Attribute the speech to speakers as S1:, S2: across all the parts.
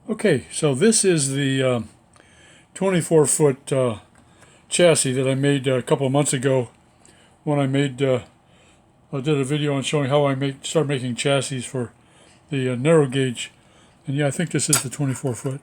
S1: Okay, so this is the 24-foot chassis that I made a couple of months ago when I did a video on showing how I start making chassis for the narrow gauge. And yeah, I think this is the 24-foot.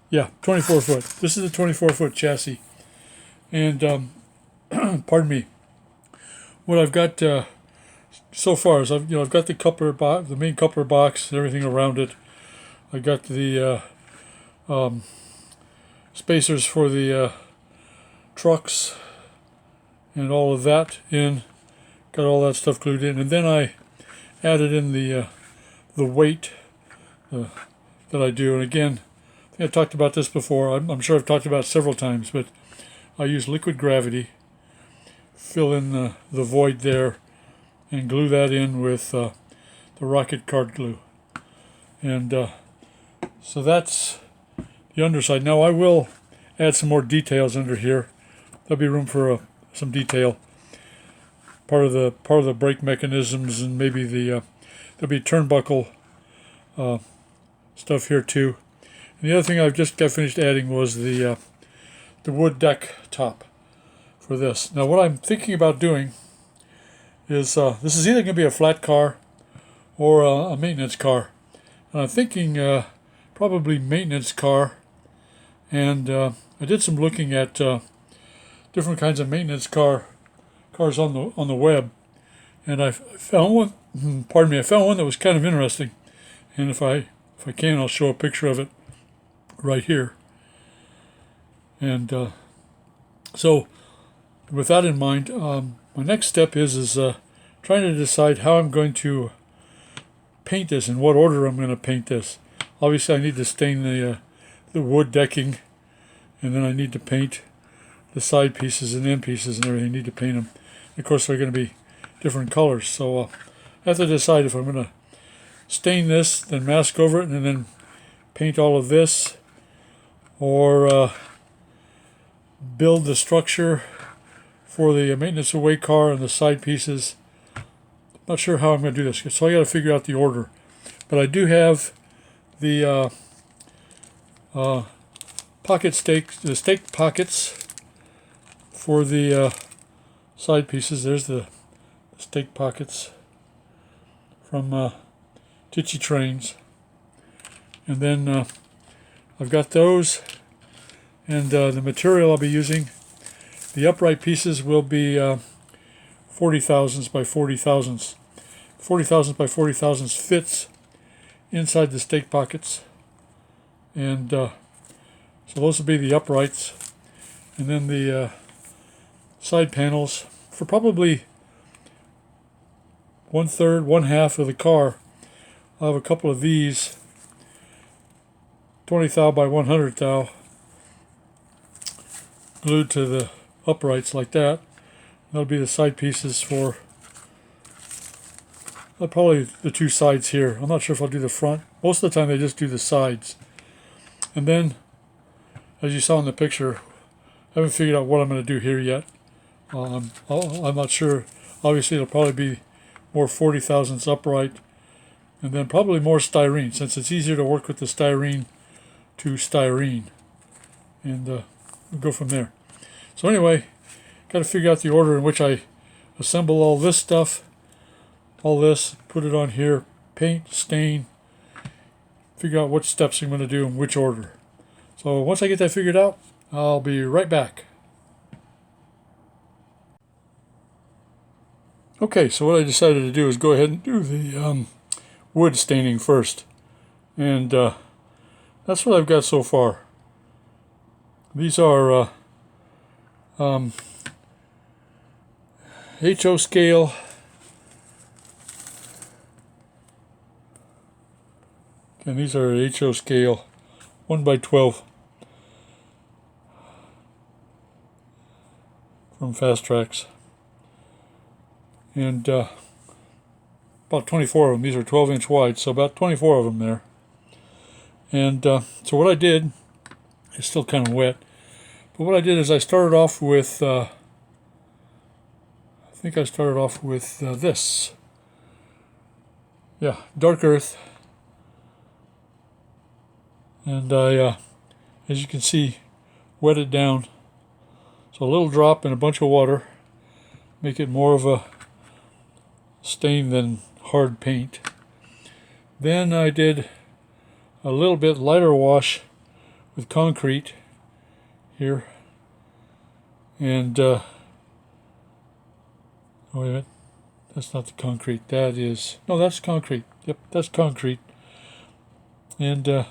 S1: Yeah, 24-foot. This is the 24-foot chassis. And pardon me. What I've got so far is I've got the main coupler box, and everything around it. I got the spacers for the trucks and all of that in. Got all that stuff glued in, and then I added in the weight that I do. And again, I think I talked about this before. I'm sure I've talked about it several times, but I use liquid gravity, fill in the void there, and glue that in with the rocket card glue. And so that's the underside. Now I will add some more details under here. There'll be room for some detail. Part of the brake mechanisms, and maybe there'll be turnbuckle stuff here too. And the other thing I've just got finished adding was the wood deck top for this. Now what I'm thinking about doing is this is either going to be a flat car or a maintenance car. And I'm thinking probably maintenance car. And I did some looking at different kinds of maintenance cars on the web, and I found one. Pardon me. I found one that was kind of interesting, and if I can, I'll show a picture of it right here. And so, with that in mind, my next step is trying to decide how I'm going to paint this, in what order I'm going to paint this. Obviously, I need to stain the wood decking, and then I need to paint the side pieces and end pieces and everything. I need to paint them. Of course, they're going to be different colors, so I have to decide if I'm going to stain this, then mask over it, and then paint all of this, or build the structure for the maintenance away car and the side pieces. Not sure how I'm going to do this, so I got to figure out the order. But I do have the the stake pockets for the side pieces. There's the stake pockets from Titchy Trains, and then I've got those, and the material I'll be using. The upright pieces will be 40 thousandths by 40 thousandths. 40 thousandths by 40 thousandths fits inside the stake pockets, and so those will be the uprights, and then the side panels for probably 1/3, 1/2 of the car. I'll have a couple of these 20 thou by 100 thou glued to the uprights like that. That'll be the side pieces for probably the two sides here. I'm not sure if I'll do the front. Most of the time they just do the sides. And then, as you saw in the picture, I haven't figured out what I'm going to do here yet. I'm not sure. Obviously, it'll probably be more 40 thousandths upright, and then probably more styrene, since it's easier to work with the styrene to styrene, and we'll go from there. So anyway, got to figure out the order in which I assemble all this stuff, all this, put it on here, paint, stain, figure out what steps I'm going to do in which order. So once I get that figured out, I'll be right back. Okay, so what I decided to do is go ahead and do the wood staining first. And that's what I've got so far. These are HO scale. And these are HO scale 1x12 from Fast Tracks. And about 24 of them. These are 12-inch wide, so about 24 of them there. And so what I did, it's still kind of wet, but what I did is I started off with, I think I started off with this. Yeah, dark earth. and I, as you can see, wet it down. So a little drop in a bunch of water, make it more of a stain than hard paint. Then I did a little bit lighter wash with concrete here, and oh wait a minute, that's not the concrete, that is, no, that's concrete, yep, that's concrete, and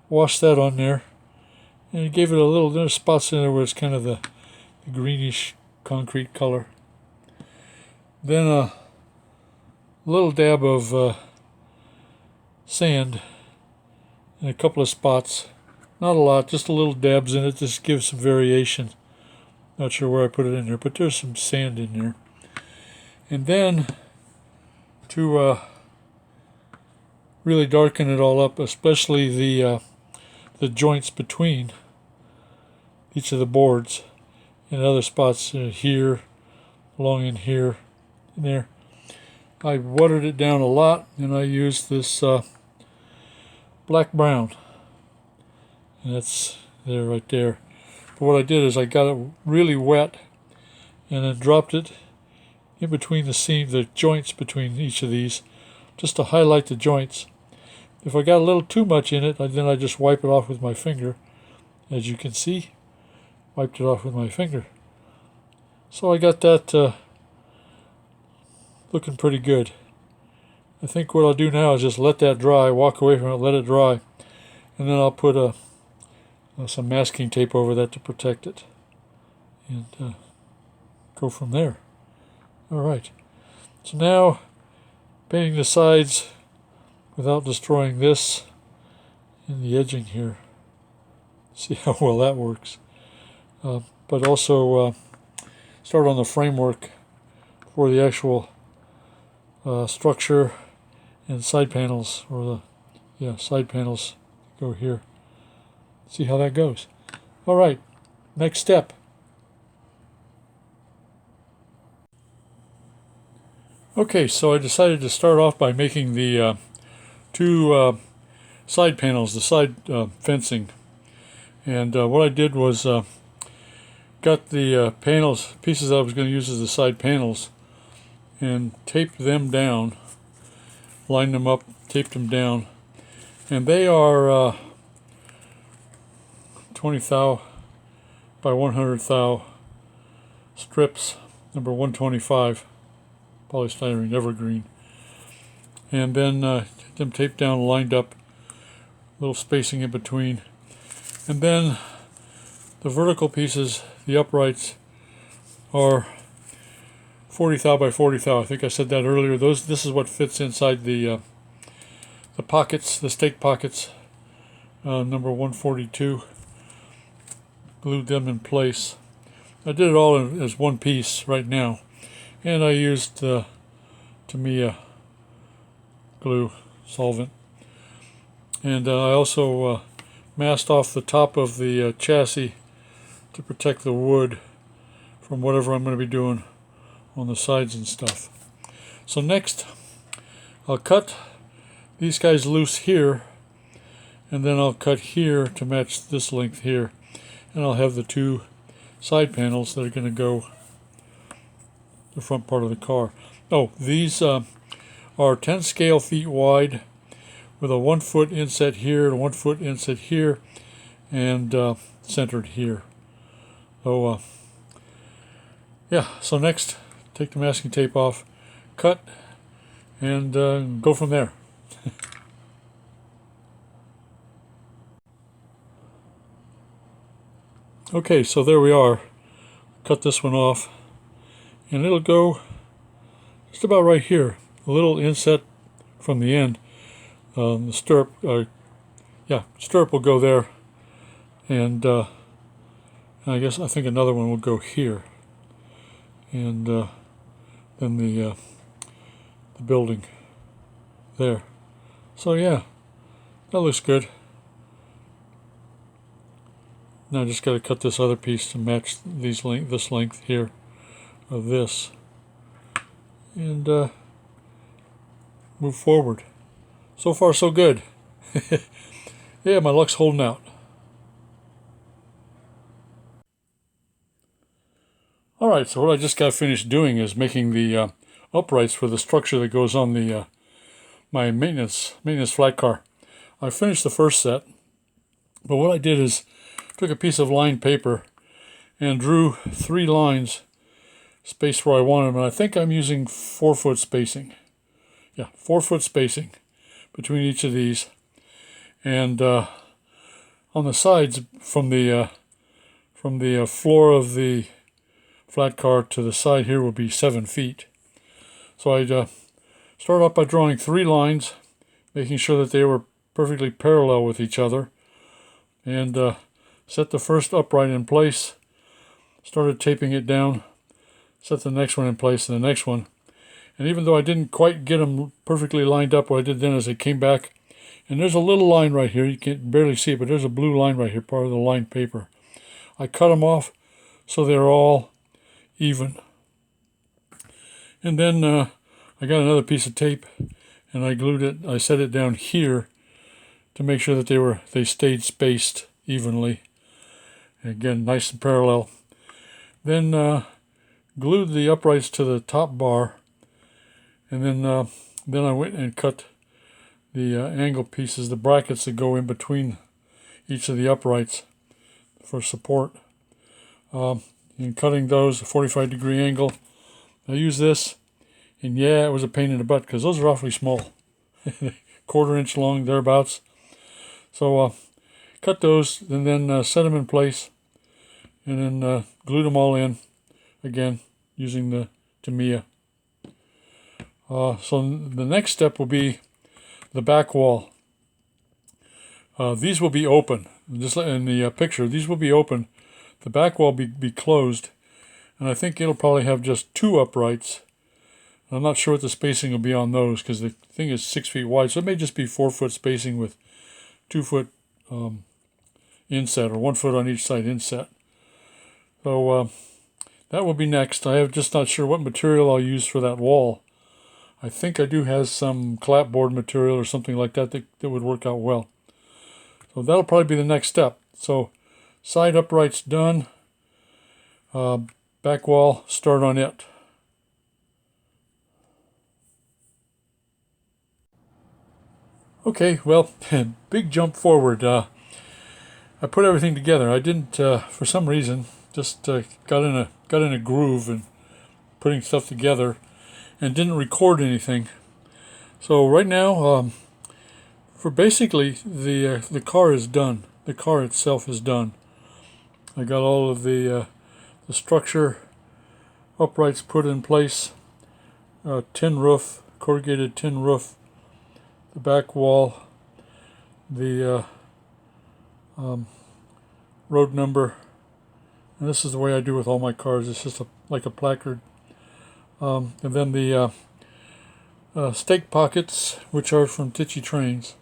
S1: washed that on there, and it gave it a little, there's spots in there where it's kind of the greenish concrete color. Then a little dab of sand in a couple of spots, not a lot, just a little dabs in it, just gives some variation. Not sure where I put it in there, but there's some sand in there. And then to really darken it all up, especially the joints between each of the boards and other spots here, along in here, and there. I watered it down a lot, and I used this black brown, and that's there right there. But what I did is I got it really wet and then dropped it in between the seam, the joints between each of these, just to highlight the joints. If I got a little too much in it, then I just wipe it off with my finger. As you can see, wiped it off with my finger. So I got that looking pretty good. I think what I'll do now is just let that dry, walk away from it, let it dry, and then I'll put some masking tape over that to protect it, and go from there. Alright, so now painting the sides without destroying this and the edging here. See how well that works. But also start on the framework for the actual structure and side panels, or the side panels go here. See how that goes. All right, next step. Okay, so I decided to start off by making the two side panels, the side fencing. And what I did was got the pieces I was going to use as the side panels, and taped them down, lined them up, taped them down, and they are 20 thou by 100 thou strips, number 125, polystyrene evergreen, and then them taped down, lined up, little spacing in between, and then the vertical pieces, the uprights, are 40 thou by 40 thou. I think I said that earlier. This is what fits inside the pockets, the stake pockets, number 142. Glued them in place. I did it all as one piece right now, and I used Tamiya glue solvent, and I also masked off the top of the chassis to protect the wood from whatever I'm going to be doing on the sides and stuff. So next I'll cut these guys loose here, and then I'll cut here to match this length here, and I'll have the two side panels that are going to go the front part of the car. Oh, these are 10 scale feet wide with a 1 foot inset here, a 1 foot inset here, and centered here. So yeah, so next take the masking tape off, cut, and go from there. Okay, so there we are. Cut this one off, and it'll go just about right here. A little inset from the end. The stirrup, stirrup will go there, and I think another one will go here, and then the building there. So yeah, that looks good. Now I just got to cut this other piece to match this length here of this, and move forward. So far so good. Yeah, my luck's holding out. All right, so what I just got finished doing is making the uprights for the structure that goes on the my maintenance flat car. I finished the first set, but what I did is took a piece of lined paper and drew 3 lines spaced where I wanted them, and I think I'm using 4-foot spacing. Yeah, 4-foot spacing between each of these, and on the sides from the floor of the flat car to the side here will be 7 feet. So I'd start off by drawing 3 lines, making sure that they were perfectly parallel with each other, and set the first upright in place, started taping it down, set the next one in place and the next one. And even though I didn't quite get them perfectly lined up, what I did then is I came back, and there's a little line right here, you can barely see it, but there's a blue line right here, part of the lined paper. I cut them off so they're all even. And then I got another piece of tape and I glued it, I set it down here to make sure that they stayed spaced evenly. And again, nice and parallel. Then glued the uprights to the top bar, and then I went and cut the angle pieces, the brackets that go in between each of the uprights for support. In cutting those, a 45-degree angle, I use this, and yeah, it was a pain in the butt because those are awfully small, 1/4 inch long, thereabouts. So cut those, and then set them in place, and then glued them all in again using the Tamiya. So the next step will be the back wall. These will be open. Just in the picture, these will be open. The back wall be closed, and I think it'll probably have just 2 uprights. I'm not sure what the spacing will be on those because the thing is 6 feet wide, so it may just be 4-foot spacing with 2-foot inset, or 1 foot on each side inset. So that will be next. I am just not sure what material I'll use for that wall. I think I do have some clapboard material or something like that that would work out well. So that'll probably be the next step. So side uprights done. Back wall, start on it. Okay, well, big jump forward. I put everything together. I didn't, for some reason, just got in a groove and putting stuff together, and didn't record anything. So right now, for basically the car is done. The car itself is done. I got all of the structure uprights put in place. Tin roof, corrugated tin roof. The back wall. The road number. And this is the way I do with all my cars. It's just like a placard. And then the stake pockets, which are from Tichy Trains,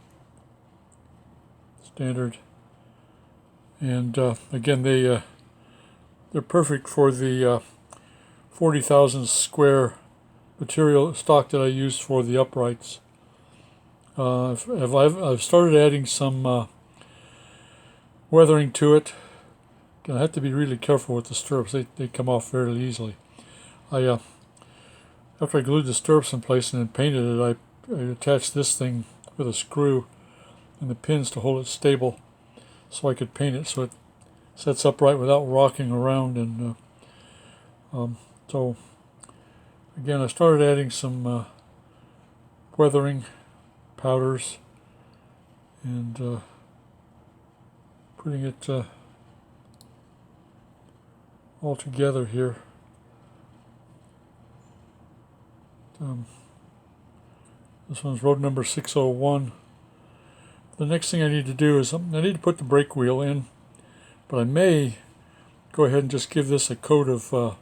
S1: standard. And again, they're perfect for the 40,000 square material stock that I used for the uprights. I've started adding some weathering to it. I have to be really careful with the stirrups. They come off fairly easily. After I glued the stirrups in place and then painted it, I attached this thing with a screw and the pins to hold it stable so I could paint it so it sets upright without rocking around. And so again, I started adding some weathering powders and putting it all together here. This one's road number 601. The next thing I need to do is I need to put the brake wheel in, but I may go ahead and just give this a coat of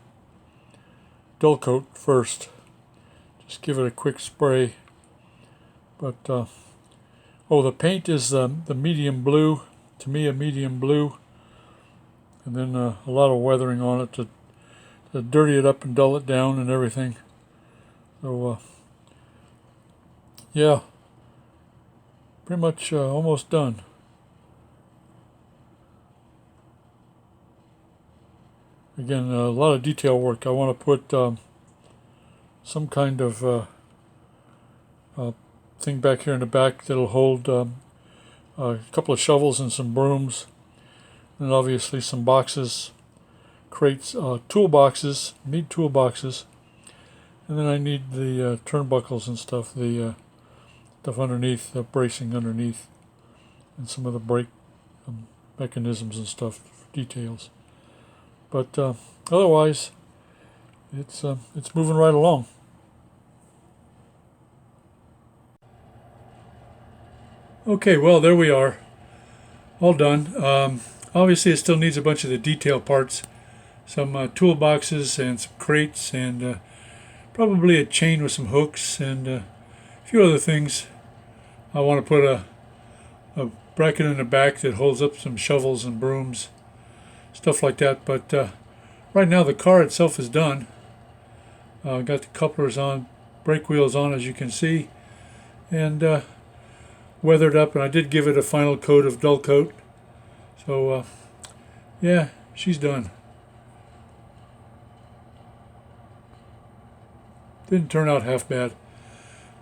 S1: dull coat first. Just give it a quick spray. But the paint is the medium blue, Tamiya medium blue, and then a lot of weathering on it to dirty it up and dull it down and everything. So yeah, pretty much almost done. Again, a lot of detail work. I want to put some kind of thing back here in the back that'll hold a couple of shovels and some brooms, and obviously some boxes, crates, toolboxes. Need toolboxes, and then I need the turnbuckles and stuff, the stuff underneath, the bracing underneath, and some of the brake mechanisms and stuff, details. But otherwise, it's moving right along. Okay, well, there we are, all done. Obviously, it still needs a bunch of the detail parts, some toolboxes and some crates, and probably a chain with some hooks and a few other things. I want to put a bracket in the back that holds up some shovels and brooms, stuff like that. But right now, the car itself is done. Got the couplers on, brake wheels on, as you can see, and weathered up, and I did give it a final coat of dull coat. So yeah, she's done. Didn't turn out half bad.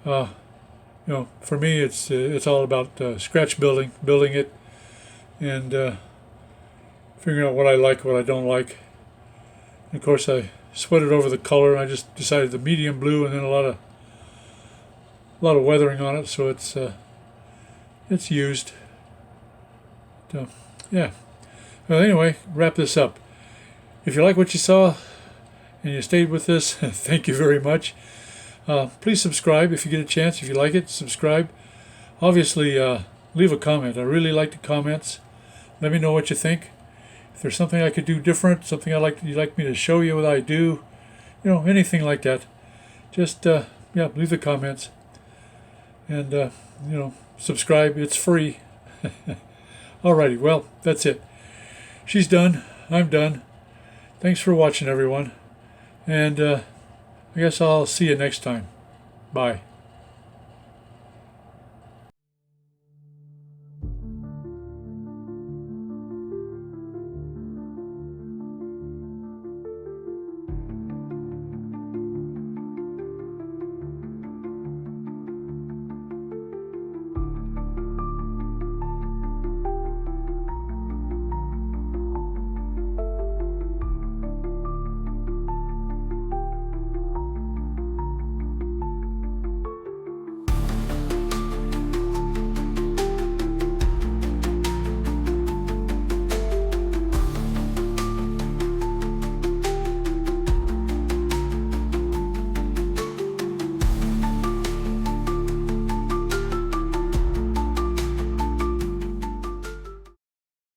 S1: For me, it's all about scratch building it, and figuring out what I like, what I don't like. And of course, I sweated over the color. I just decided the medium blue, and then a lot of weathering on it, so it's used. So, yeah. Well, anyway, wrap this up. If you like what you saw and you stayed with this, thank you very much. Please subscribe if you get a chance. If you like it, subscribe. Obviously, leave a comment. I really like the comments. Let me know what you think. If there's something I could do different, something you'd like me to show you what I do, anything like that, just leave the comments. And subscribe. It's free. Alrighty, well, that's it. She's done. I'm done. Thanks for watching, everyone. And I guess I'll see you next time. Bye.